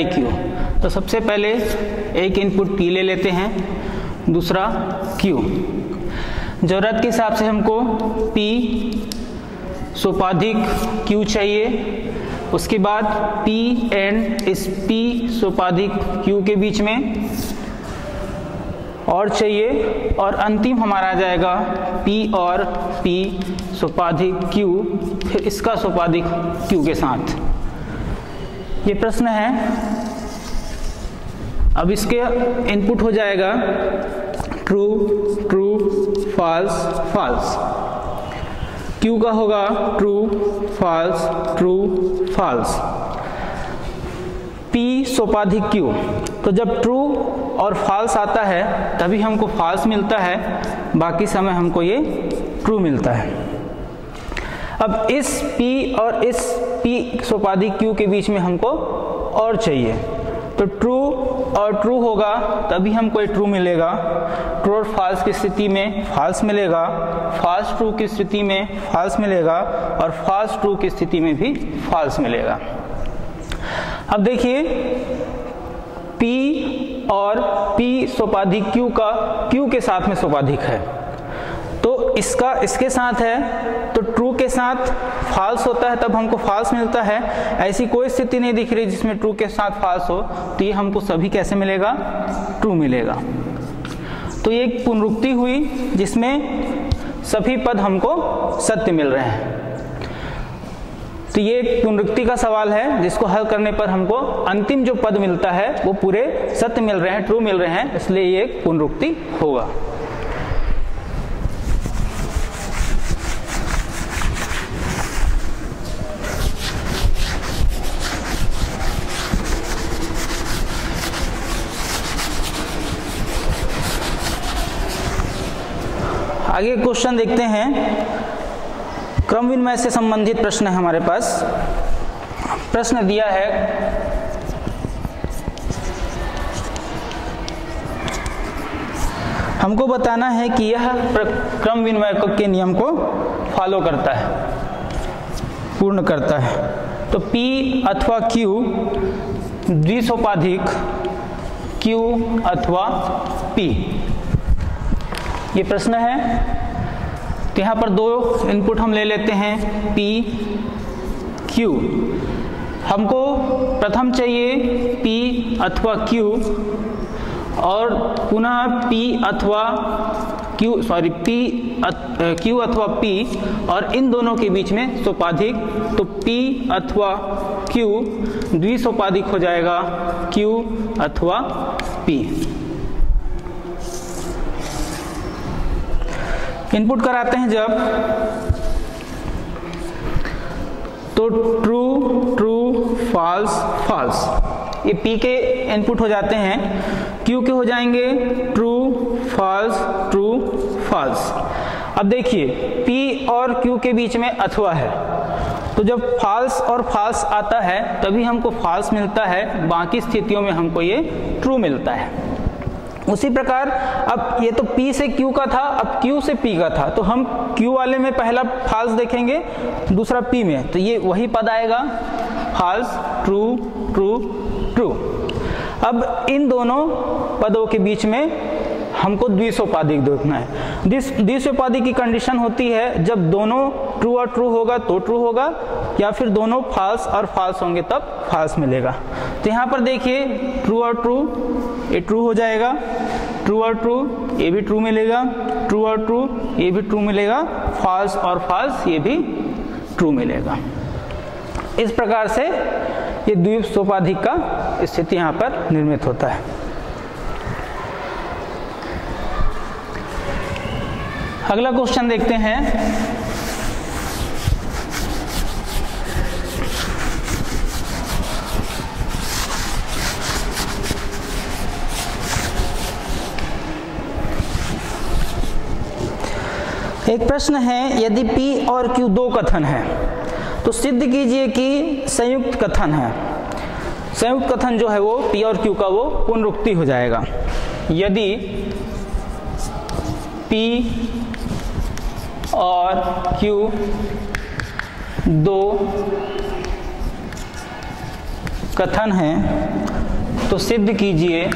S1: Q। तो सबसे पहले एक इनपुट P ले लेते हैं, दूसरा Q। जरूरत के हिसाब से हमको P सोपाधिक Q चाहिए, उसके बाद P एंड इस P सोपाधिक Q के बीच में और चाहिए, और अंतिम हमारा आ जाएगा P और P सोपाधिक Q, फिर इसका सोपाधिक Q के साथ। ये प्रश्न है। अब इसके इनपुट हो जाएगा true true false false. Q का होगा true false true false. P सोपाधिक Q, तो जब ट्रू और फॉल्स आता है तभी हमको फॉल्स मिलता है, बाकी समय हमको ये ट्रू मिलता है। अब इस P और इस P सोपाधिक Q के बीच में हमको और चाहिए, तो ट्रू और ट्रू होगा तभी हमको ये ट्रू मिलेगा, ट्रू और फॉल्स की स्थिति में फॉल्स मिलेगा, फॉल्स ट्रू की स्थिति में फॉल्स मिलेगा और फॉल्स ट्रू की स्थिति में भी फॉल्स मिलेगा। अब देखिए P और P सोपाधिक Q का Q के साथ में सोपाधिक है, तो इसका इसके साथ है तो ट्रू के साथ फॉल्स होता है तब हमको फॉल्स मिलता है। ऐसी कोई स्थिति नहीं दिख रही जिसमें ट्रू के साथ फॉल्स हो, तो ये हमको सभी कैसे मिलेगा, ट्रू मिलेगा। तो ये एक पुनरुक्ति हुई जिसमें सभी पद हमको सत्य मिल रहे हैं। तो ये एक पुनरुक्ति का सवाल है जिसको हल करने पर हमको अंतिम जो पद मिलता है वो पूरे सत्य मिल रहे हैं, ट्रू मिल रहे हैं, इसलिए ये एक पुनरुक्ति होगा। आगे क्वेश्चन देखते हैं, क्रम विनिमय से संबंधित प्रश्न है हमारे पास। प्रश्न दिया है, हमको बताना है कि यह क्रम विनिमय के नियम को फॉलो करता है, पूर्ण करता है। तो P अथवा Q द्विसोपाधिक Q अथवा P, ये प्रश्न है। तो यहाँ पर दो इनपुट हम ले लेते हैं P Q। हमको प्रथम चाहिए P अथवा Q और पुनः P अथवा Q अथवा P और इन दोनों के बीच में सोपाधिक, तो P अथवा Q द्विसोपाधिक हो जाएगा Q अथवा P। इनपुट कराते हैं जब, तो ट्रू ट्रू फॉल्स फॉल्स, ये P के इनपुट हो जाते हैं, Q के हो जाएंगे ट्रू फॉल्स ट्रू फॉल्स। अब देखिए P और Q के बीच में अथवा है, तो जब फॉल्स और फॉल्स आता है तभी हमको फॉल्स मिलता है, बाकी स्थितियों में हमको ये ट्रू मिलता है। उसी प्रकार अब ये तो P से Q का था, अब Q से P का था, तो हम Q वाले में पहला फॉल्स देखेंगे, दूसरा P में, तो ये वही पद आएगा फॉल्स ट्रू ट्रू ट्रू। अब इन दोनों पदों के बीच में हमको द्विसोपाधिक देखना है। द्विसोपाधिक की कंडीशन होती है जब दोनों ट्रू और ट्रू होगा तो ट्रू होगा, या फिर दोनों फॉल्स और फॉल्स होंगे तब फॉल्स मिलेगा। तो यहाँ पर देखिए ट्रू और ट्रू, ये ट्रू हो जाएगा, ट्रू और ट्रू ये भी ट्रू मिलेगा, ट्रू और ट्रू ये भी ट्रू मिलेगा, फॉल्स और फॉल्स ये भी ट्रू मिलेगा। इस प्रकार से ये द्विसोपाधिक का स्थिति यहाँ पर निर्मित होता है। अगला क्वेश्चन देखते हैं, एक प्रश्न है, यदि P और Q दो कथन है तो सिद्ध कीजिए कि संयुक्त कथन है। संयुक्त कथन जो है वो P और Q का वो पुनरुक्ति हो जाएगा। यदि P और Q दो कथन हैं तो सिद्ध कीजिए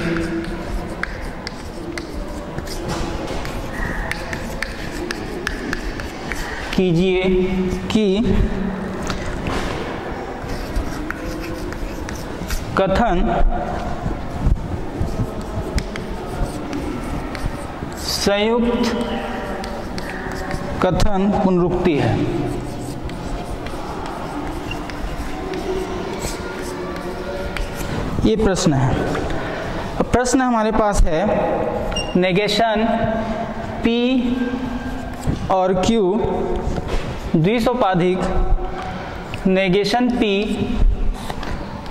S1: कि कथन संयुक्त कथन पुनरुक्ति है। ये प्रश्न है। प्रश्न हमारे पास है, नेगेशन P और Q द्विसोपाधिक नेगेशन P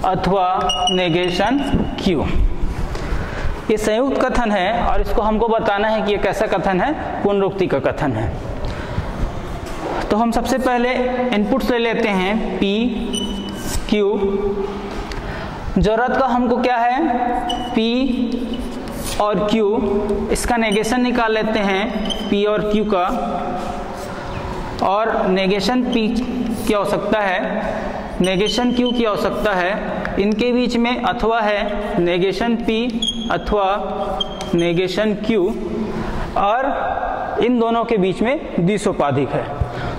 S1: अथवा नेगेशन Q। ये संयुक्त कथन है और इसको हमको बताना है कि ये कैसा कथन है, पुनरुक्ति का कथन है। तो हम सबसे पहले इनपुट्स ले लेते हैं P, Q। जरूरत का हमको क्या है, P और Q, इसका नेगेशन निकाल लेते हैं P और Q का। और नेगेशन P की आवश्यकता है, नेगेशन Q की आवश्यकता है। इनके बीच में अथवा है नेगेशन P अथवा नेगेशन Q, और इन दोनों के बीच में द्विसोपाधिक है।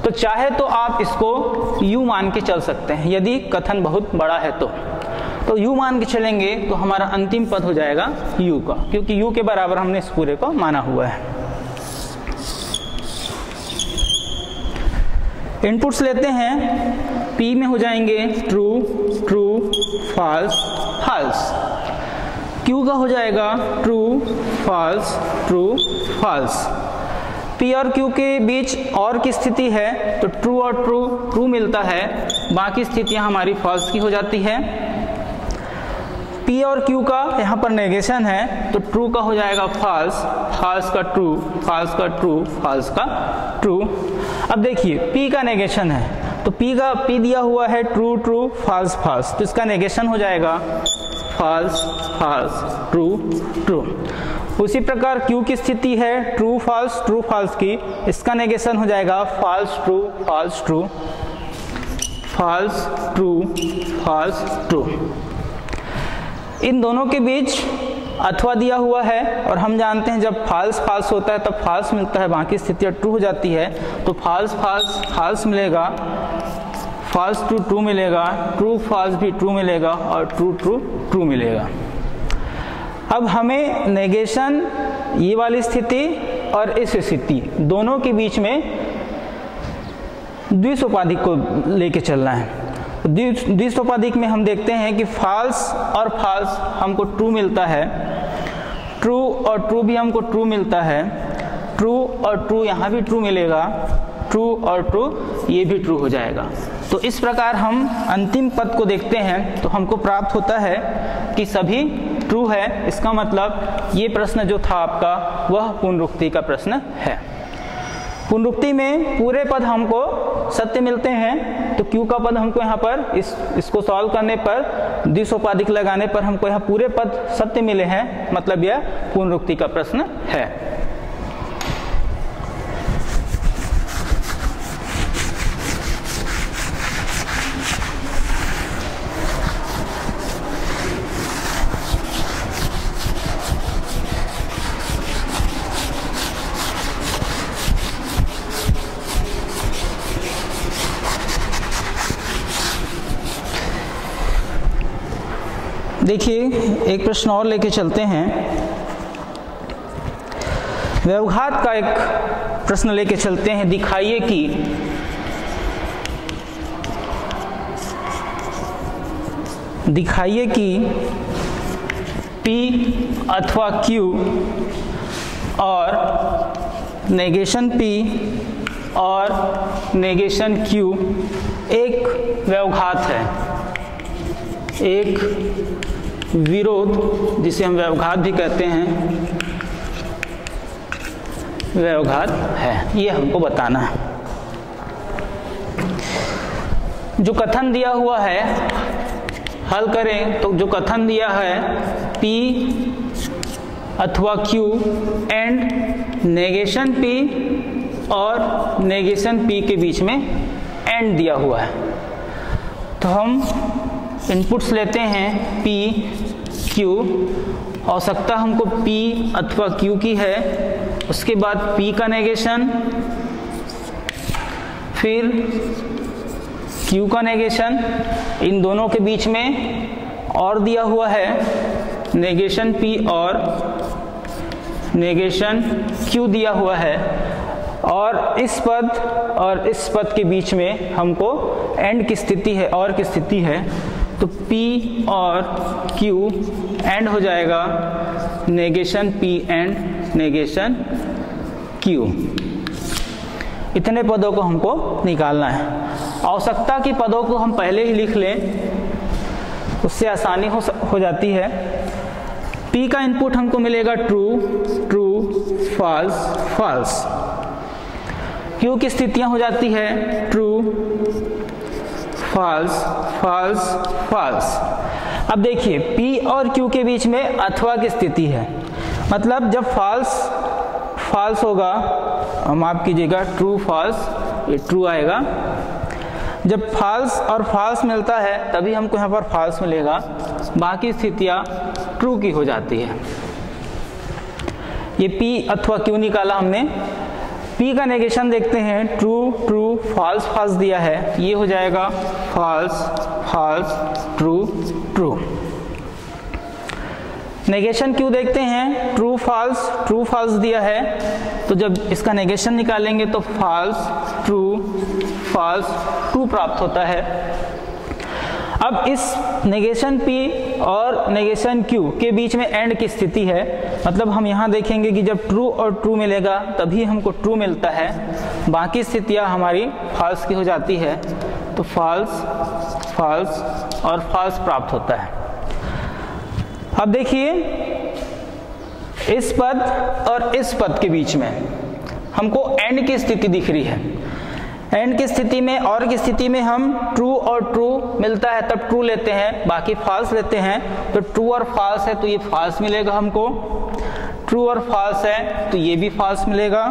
S1: तो चाहे तो आप इसको U मान के चल सकते हैं, यदि कथन बहुत बड़ा है तो U मान के चलेंगे तो हमारा अंतिम पद हो जाएगा U का, क्योंकि U के बराबर हमने इस पूरे को माना हुआ है। इनपुट्स लेते हैं, P में हो जाएंगे true, true, false, false. Q का हो जाएगा true, false, true, false. P और Q के बीच और की स्थिति है तो ट्रू और ट्रू, ट्रू मिलता है, बाकी स्थितियां हमारी फॉल्स की हो जाती है। P और Q का यहाँ पर नेगेशन है तो ट्रू का हो जाएगा फॉल्स, फॉल्स का ट्रू, फॉल्स का ट्रू, फॉल्स का ट्रू। अब देखिए P का नेगेशन है तो P दिया हुआ है ट्रू, ट्रू, फॉल्स, फॉल्स, तो इसका नेगेशन हो जाएगा फॉल्स, फॉल्स, ट्रू, ट्रू। उसी प्रकार Q की स्थिति है ट्रू, फॉल्स, ट्रू, फॉल्स की, इसका नेगेशन हो जाएगा false, true, false, true, false, true, false, true. इन दोनों के बीच अथवा दिया हुआ है और हम जानते हैं जब फॉल्स फॉल्स होता है तब फॉल्स मिलता है, बाकी स्थितियाँ ट्रू हो जाती है। तो फॉल्स फॉल्स फॉल्स मिलेगा, फॉल्स ट्रू ट्रू मिलेगा, ट्रू फॉल्स भी ट्रू मिलेगा और ट्रू ट्रू ट्रू मिलेगा। अब हमें नेगेशन ये वाली स्थिति और इस स्थिति दोनों के बीच में द्विसोपाधिक को लेके चलना है। द्विसोपाधिक में हम देखते हैं कि फॉल्स और फॉल्स हमको ट्रू मिलता है, ट्रू और ट्रू भी हमको ट्रू मिलता है, ट्रू और ट्रू यहाँ भी ट्रू मिलेगा, ट्रू और ट्रू ये भी ट्रू हो जाएगा। तो इस प्रकार हम अंतिम पद को देखते हैं तो हमको प्राप्त होता है कि सभी ट्रू है। इसका मतलब ये प्रश्न जो था आपका वह पुनरुक्ति का प्रश्न है। पुनरुक्ति में पूरे पद हमको सत्य मिलते हैं तो Q का पद हमको यहाँ पर इसको सॉल्व करने पर द्विसोपाधिक लगाने पर हमको यहाँ पूरे पद सत्य मिले हैं, मतलब यह पुनरुक्ति का प्रश्न है। देखिए एक प्रश्न और लेके चलते हैं। व्यवघात का एक प्रश्न लेके चलते हैं। दिखाइए कि P अथवा Q और नेगेशन P और नेगेशन Q एक व्यवघात है, एक विरोध जिसे हम व्यवघात भी कहते हैं, व्यवघात है, ये हमको बताना है। जो कथन दिया हुआ है हल करें तो जो कथन दिया है P अथवा Q एंड नेगेशन P और नेगेशन P के बीच में एंड दिया हुआ है। तो हम इनपुट्स लेते हैं P, Q, आवश्यकता हमको P अथवा Q की है, उसके बाद P का नेगेशन, फिर Q का नेगेशन, इन दोनों के बीच में और दिया हुआ है नेगेशन P और नेगेशन Q दिया हुआ है, और इस पद के बीच में हमको एंड की स्थिति है, और की स्थिति है। तो P और Q एंड हो जाएगा negation P and negation Q। इतने पदों को हमको निकालना है। आवश्यकता की पदों को हम पहले ही लिख लें, उससे आसानी हो जाती है। P का इनपुट हमको मिलेगा true, true, false, false. Q की स्थितियां हो जाती है ट्रू, फॉल्स, फॉल्स, फॉल्स। अब देखिए P और Q के बीच में अथवा की स्थिति है, मतलब जब फॉल्स होगा, माफ कीजिएगा ट्रू फॉल्स, ये ट्रू आएगा। जब फॉल्स और फॉल्स मिलता है तभी हमको यहाँ पर फॉल्स मिलेगा, बाकी स्थितियाँ ट्रू की हो जाती है। ये P अथवा Q निकाला हमने। P का नेगेशन देखते हैं, ट्रू, ट्रू, फॉल्स, फॉल्स दिया है, ये हो जाएगा false, false, true, true. Negation Q देखते हैं, ट्रू फॉल्स दिया है, तो जब इसका नेगेशन निकालेंगे तो फॉल्स, ट्रू प्राप्त होता है। अब इस नेगेशन P और नेगेशन Q के बीच में एंड की स्थिति है, मतलब हम यहाँ देखेंगे कि जब ट्रू और ट्रू मिलेगा तभी हमको ट्रू मिलता है, बाकी स्थितियाँ हमारी फॉल्स की हो जाती है, तो फॉल्स, फॉल्स और फॉल्स प्राप्त होता है। अब देखिए इस पद और इस पद के बीच में हमको एंड की स्थिति दिख रही है। एंड की स्थिति में और की स्थिति में हम ट्रू और ट्रू मिलता है तब ट्रू लेते हैं, बाकी फॉल्स लेते हैं, तो ट्रू और फॉल्स है तो ये फॉल्स मिलेगा हमको, ट्रू और फॉल्स है तो ये भी फॉल्स मिलेगा,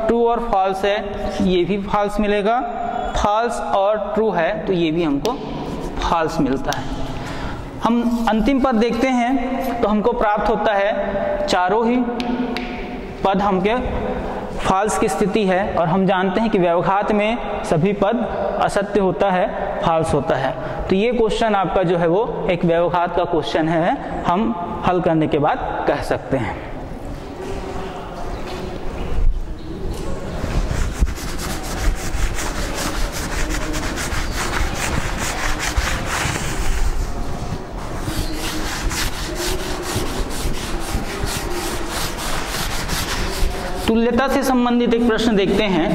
S1: ट्रू और फॉल्स है ये भी फॉल्स मिलेगा, फॉल्स और ट्रू है तो ये भी हमको फॉल्स मिलता है। हम अंतिम पद देखते हैं तो हमको प्राप्त होता है चारों ही पद हमके फॉल्स की स्थिति है, और हम जानते हैं कि व्यवघात में सभी पद असत्य होता है, फॉल्स होता है। तो ये क्वेश्चन आपका जो है वो एक व्यवघात का क्वेश्चन है, हम हल करने के बाद कह सकते हैं। तुल्यता से संबंधित एक प्रश्न देखते हैं।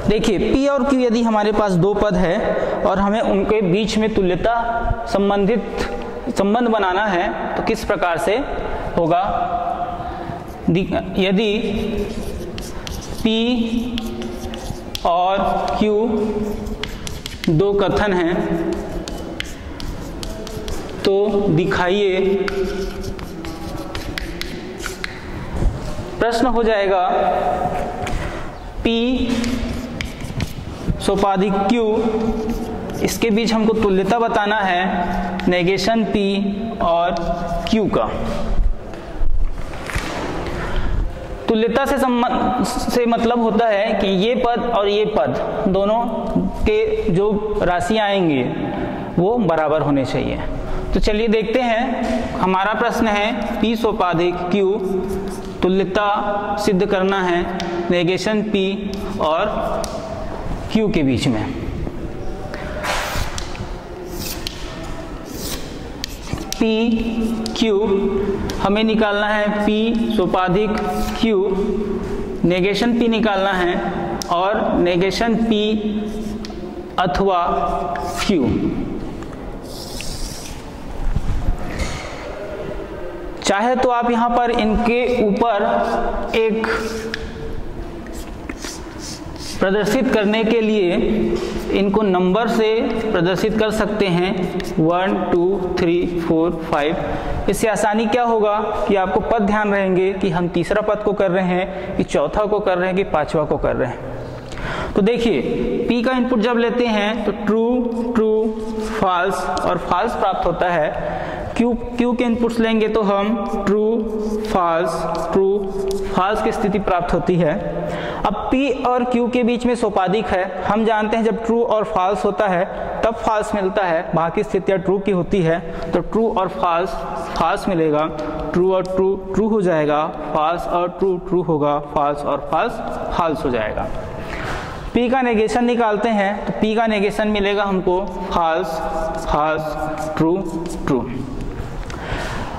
S1: देखिए P और Q यदि हमारे पास दो पद है और हमें उनके बीच में तुल्यता संबंध बनाना है तो किस प्रकार से होगा। यदि P और Q दो कथन हैं तो दिखाइए, प्रश्न हो जाएगा P सोपाधिक Q, इसके बीच हमको तुल्यता बताना है नेगेशन P और Q का। तुल्यता से मतलब होता है कि ये पद और ये पद दोनों के जो राशियां आएंगी वो बराबर होने चाहिए। तो चलिए देखते हैं, हमारा प्रश्न है P सोपाधिक Q, तुल्यता सिद्ध करना है नेगेशन P और Q के बीच में। P Q हमें निकालना है, P सोपाधिक Q, नेगेशन P निकालना है और नेगेशन P अथवा Q। चाहे तो आप यहाँ पर इनके ऊपर एक प्रदर्शित करने के लिए इनको नंबर से प्रदर्शित कर सकते हैं, 1 2 3 4 5। इससे आसानी क्या होगा कि आपको पद ध्यान रहेंगे कि हम तीसरा पद को कर रहे हैं कि चौथा को कर रहे हैं कि पांचवा को कर रहे हैं। तो देखिए P का इनपुट जब लेते हैं तो ट्रू, ट्रू, फॉल्स और फॉल्स प्राप्त होता है। Q के इनपुट्स लेंगे तो हम ट्रू, फॉल्स, ट्रू, फॉल्स की स्थिति प्राप्त होती है। अब P और Q के बीच में सोपाधिक है, हम जानते हैं जब ट्रू और फॉल्स होता है तब फॉल्स मिलता है, बाकी स्थितियाँ ट्रू की होती है, तो ट्रू और फॉल्स फॉल्स मिलेगा, ट्रू और ट्रू ट्रू हो जाएगा, फॉल्स और ट्रू ट्रू होगा, फॉल्स और फॉल्स फॉल्स हो जाएगा। P का नेगेशन निकालते हैं तो P का नेगेशन मिलेगा हमको फॉल्स, फॉल्स, ट्रू, ट्रू।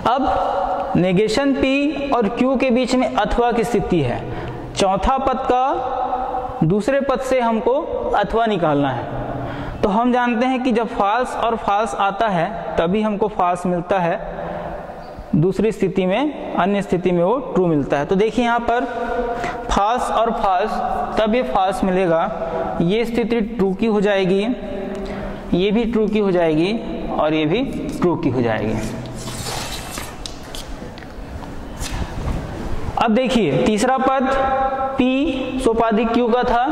S1: अब नेगेशन P और Q के बीच में अथवा की स्थिति है, चौथा पद का दूसरे पद से हमको अथवा निकालना है। तो हम जानते हैं कि जब फॉल्स और फॉल्स आता है तभी हमको फॉल्स मिलता है, दूसरी स्थिति में, अन्य स्थिति में वो ट्रू मिलता है। तो देखिए यहाँ पर फॉल्स और फॉल्स, तब ये फॉल्स मिलेगा, ये स्थिति ट्रू की हो जाएगी, ये भी ट्रू की हो जाएगी और ये भी ट्रू की हो जाएगी। अब देखिए तीसरा पद P सोपाधिक Q का था,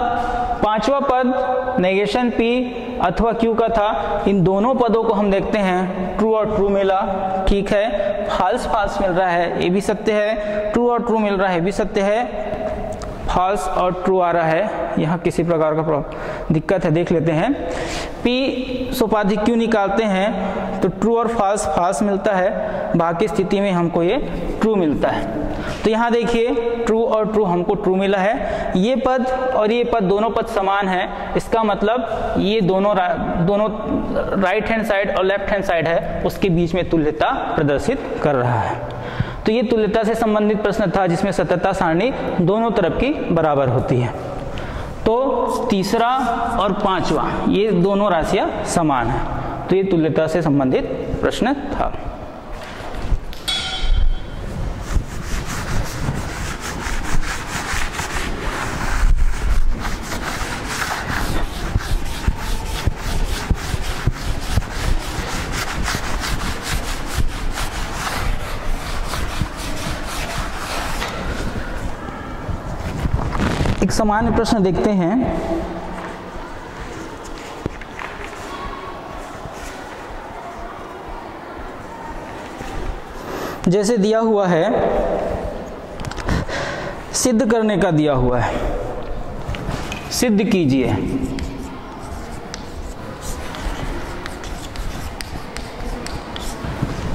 S1: पांचवा पद नेगेशन P अथवा Q का था। इन दोनों पदों को हम देखते हैं, ट्रू और ट्रू मिला, ठीक है, फॉल्स फॉल्स मिल रहा है, ये भी सत्य है, ट्रू और ट्रू मिल रहा है, ये भी सत्य है, फॉल्स और ट्रू आ रहा है, यहाँ किसी प्रकार का दिक्कत है, देख लेते हैं। P सोपाधिक Q निकालते हैं तो ट्रू और फॉल्स फॉल्स मिलता है, बाकी स्थिति में हमको ये ट्रू मिलता है। तो यहाँ देखिए ट्रू और ट्रू हमको ट्रू मिला है, ये पद और ये पद दोनों पद समान है, इसका मतलब ये दोनों राइट हैंड साइड और लेफ्ट हैंड साइड है, उसके बीच में तुल्यता प्रदर्शित कर रहा है। तो ये तुल्यता से संबंधित प्रश्न था जिसमें सत्यता सारणी दोनों तरफ की बराबर होती है। तो तीसरा और पांचवा ये दोनों राशियां समान है, तो ये तुल्यता से संबंधित प्रश्न था। एक सामान्य प्रश्न देखते हैं। जैसे दिया हुआ है, सिद्ध करने का दिया हुआ है, सिद्ध कीजिए।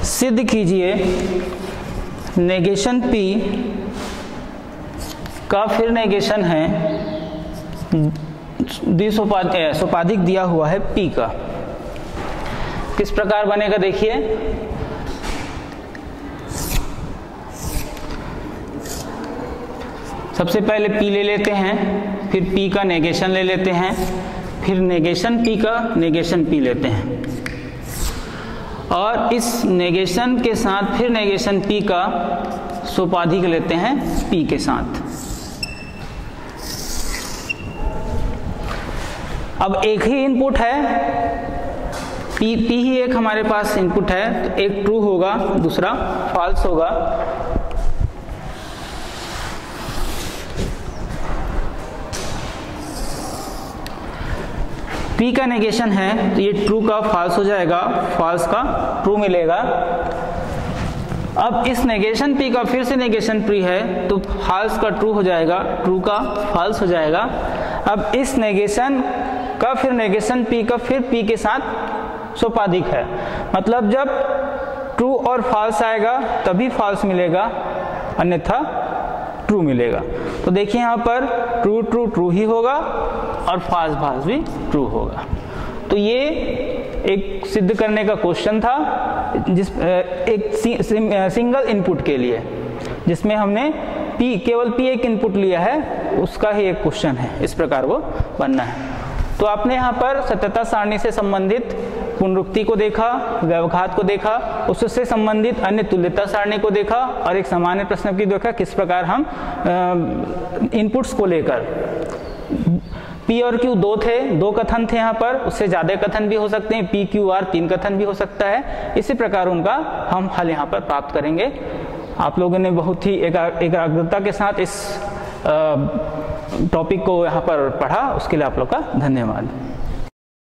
S1: सिद्ध कीजिए नेगेशन P का फिर नेगेशन है, सोपाधिक दिया हुआ है P का। किस प्रकार बनेगा देखिए, सबसे पहले P ले लेते हैं, फिर P का नेगेशन ले लेते हैं, फिर नेगेशन P का नेगेशन P लेते हैं, और इस नेगेशन के साथ फिर नेगेशन P का सोपाधिक लेते हैं P के साथ। अब एक ही इनपुट है, P ही एक हमारे पास इनपुट है, तो एक ट्रू होगा, दूसरा फॉल्स होगा। P का नेगेशन है तो ये ट्रू का फॉल्स हो जाएगा, फॉल्स का ट्रू मिलेगा। अब इस नेगेशन P का फिर से नेगेशन P है तो फॉल्स का ट्रू हो जाएगा, ट्रू का फॉल्स हो जाएगा। अब इस नेगेशन का फिर नेगेशन P का फिर P के साथ सोपाधिक है, मतलब जब ट्रू और फॉल्स आएगा तभी फॉल्स मिलेगा, अन्यथा ट्रू मिलेगा। तो देखिए यहाँ पर ट्रू ट्रू ट्रू ही होगा और फॉल्स फॉल्स भी ट्रू होगा। तो ये एक सिद्ध करने का क्वेश्चन था, जिस एक सिंगल इनपुट के लिए, जिसमें हमने केवल P एक इनपुट लिया है, उसका ही एक क्वेश्चन है, इस प्रकार वो बनना है। तो आपने यहाँ पर सत्यता सारणी से संबंधित पुनरुक्ति को देखा, व्यवघात को देखा, उससे संबंधित अन्य तुल्यता सारणी को देखा, और एक सामान्य प्रश्न की देखा किस प्रकार हम इनपुट्स को लेकर, P और Q दो कथन थे यहाँ पर, उससे ज्यादा कथन भी हो सकते हैं, P Q R 3 कथन भी हो सकता है। इसी प्रकार उनका हम हल यहाँ पर प्राप्त करेंगे। आप लोगों ने बहुत ही एकाग्रता के साथ इस टॉपिक को यहाँ पर पढ़ा, उसके लिए आप लोग का धन्यवाद।